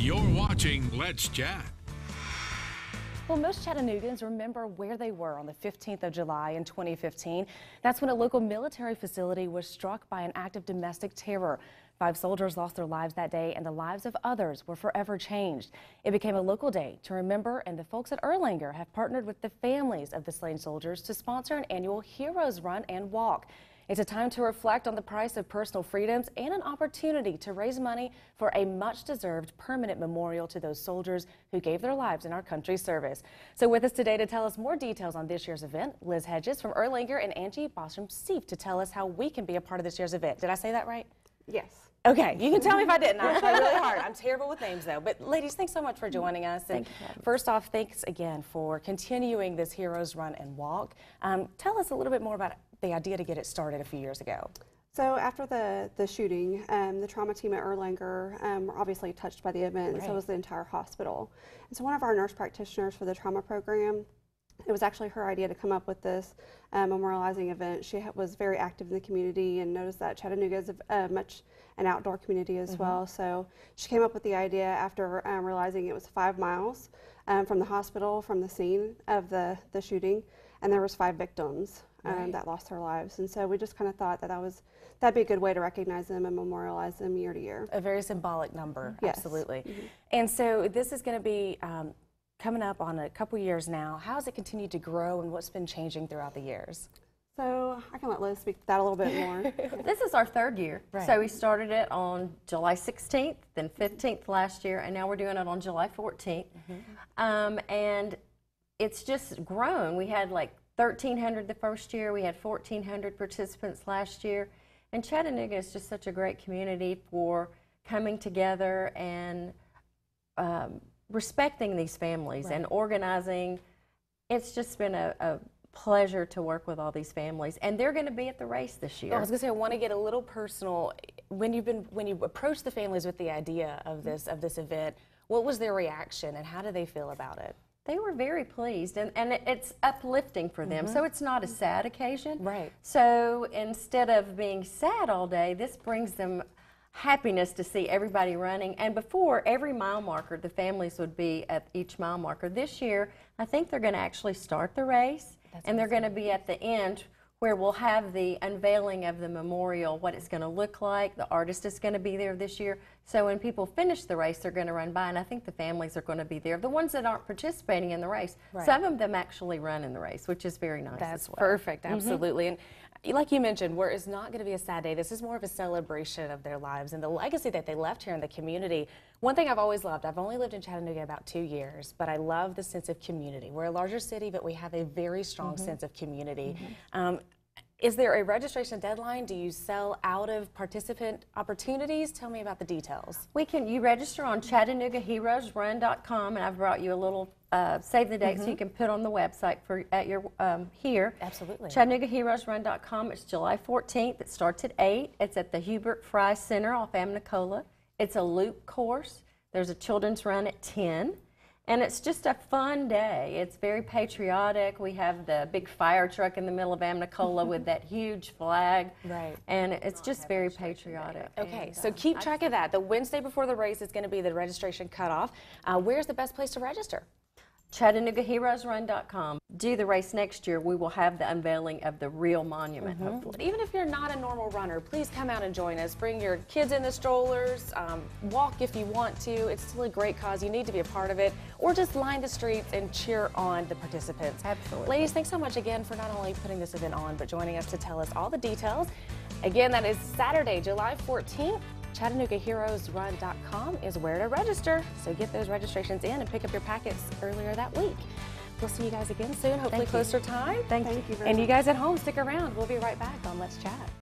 You're watching Let's Chat. Well, most Chattanooga's remember where they were on the 15th of July in 2015. That's when a local military facility was struck by an act of domestic terror. 5 soldiers lost their lives that day, and the lives of others were forever changed. It became a local day to remember, and the folks at Erlanger have partnered with the families of the slain soldiers to sponsor an annual Heroes Run and Walk. It's a time to reflect on the price of personal freedoms and an opportunity to raise money for a much-deserved permanent memorial to those soldiers who gave their lives in our country's service. So with us today to tell us more details on this year's event, Liz Hedges from Erlanger and Angie Bosham-Seif to tell us how we can be a part of this year's event. Did I say that right? Yes. Okay, you can tell me if I didn't. I tried really hard. I'm terrible with names, though. But ladies, thanks so much for joining us. And Thank you. First off, thanks again for continuing this Heroes Run and Walk. Tell us a little bit more about the idea to get it started a few years ago. So after the shooting, the trauma team at Erlanger were obviously touched by the event, and so was the entire hospital. And so one of our nurse practitioners for the trauma program, it was actually her idea to come up with this memorializing event. She was very active in the community and noticed that Chattanooga is much an outdoor community as well. So she came up with the idea after realizing it was 5 miles from the hospital, from the scene of the shooting, and there was 5 victims that lost their lives. And so we just kind of thought that that'd be a good way to recognize them and memorialize them year to year. A very symbolic number, yes. Absolutely. And so this is going to be coming up on a couple years now. How has it continued to grow, and what's been changing throughout the years? So I can let Liz speak to that a little bit more. This is our 3rd year. Right. So we started it on July 16th, then 15th last year, and now we're doing it on July 14th. And it's just grown. We had like 1,300 the first year. We had 1,400 participants last year. And Chattanooga is just such a great community for coming together and respecting these families and organizing. It's just been a pleasure to work with all these families, and they're going to be at the race this year. I was going to say, I want to get a little personal. When you approached the families with the idea of this event, what was their reaction, and how do they feel about it? They were very pleased, and it's uplifting for them, so it's not a sad occasion. Right. So instead of being sad all day, this brings them happiness to see everybody running. And before every mile marker, the families would be at each mile marker. This year, I think they're going to actually start the race, and they're going to be at the end where we'll have the unveiling of the memorial, what it's going to look like. The artist is going to be there this year. So when people finish the race, they're going to run by, and I think the families are going to be there. The ones that aren't participating in the race, some of them actually run in the race, which is very nice. That's as well. perfect, absolutely. And like you mentioned, where it's not going to be a sad day, this is more of a celebration of their lives and the legacy that they left here in the community. One thing I've always loved, I've only lived in Chattanooga about 2 years, but I love the sense of community. We're a larger city, but we have a very strong sense of community. Is there a registration deadline? Do you sell out of participant opportunities? Tell me about the details. You register on ChattanoogaHeroesRun.com, and I've brought you a little save the date so you can put on the website at your here. Absolutely. ChattanoogaHeroesRun.com. It's July 14th. It starts at 8. It's at the Hubert Fry Center off Amnicola. It's a loop course. There's a children's run at 10. And it's just a fun day. It's very patriotic. We have the big fire truck in the middle of Amnicola with that huge flag. Right. And it's just very patriotic. Okay, so keep track of that. The Wednesday before the race is going to be the registration cutoff. Where's the best place to register? ChattanoogaHeroesRun.com. Do the race next year, we will have the unveiling of the real monument, hopefully. Even if you're not a normal runner, please come out and join us. Bring your kids in the strollers, walk if you want to. It's still a great cause. You need to be a part of it. Or just line the streets and cheer on the participants. Absolutely. Ladies, thanks so much again for not only putting this event on, but joining us to tell us all the details. Again, that is Saturday, July 14th. ChattanoogaHeroesRun.com is where to register. So get those registrations in and pick up your packets earlier that week. We'll see you guys again soon, hopefully closer time. Thank you. Thank you very much. And you guys at home, stick around. We'll be right back on Let's Chat.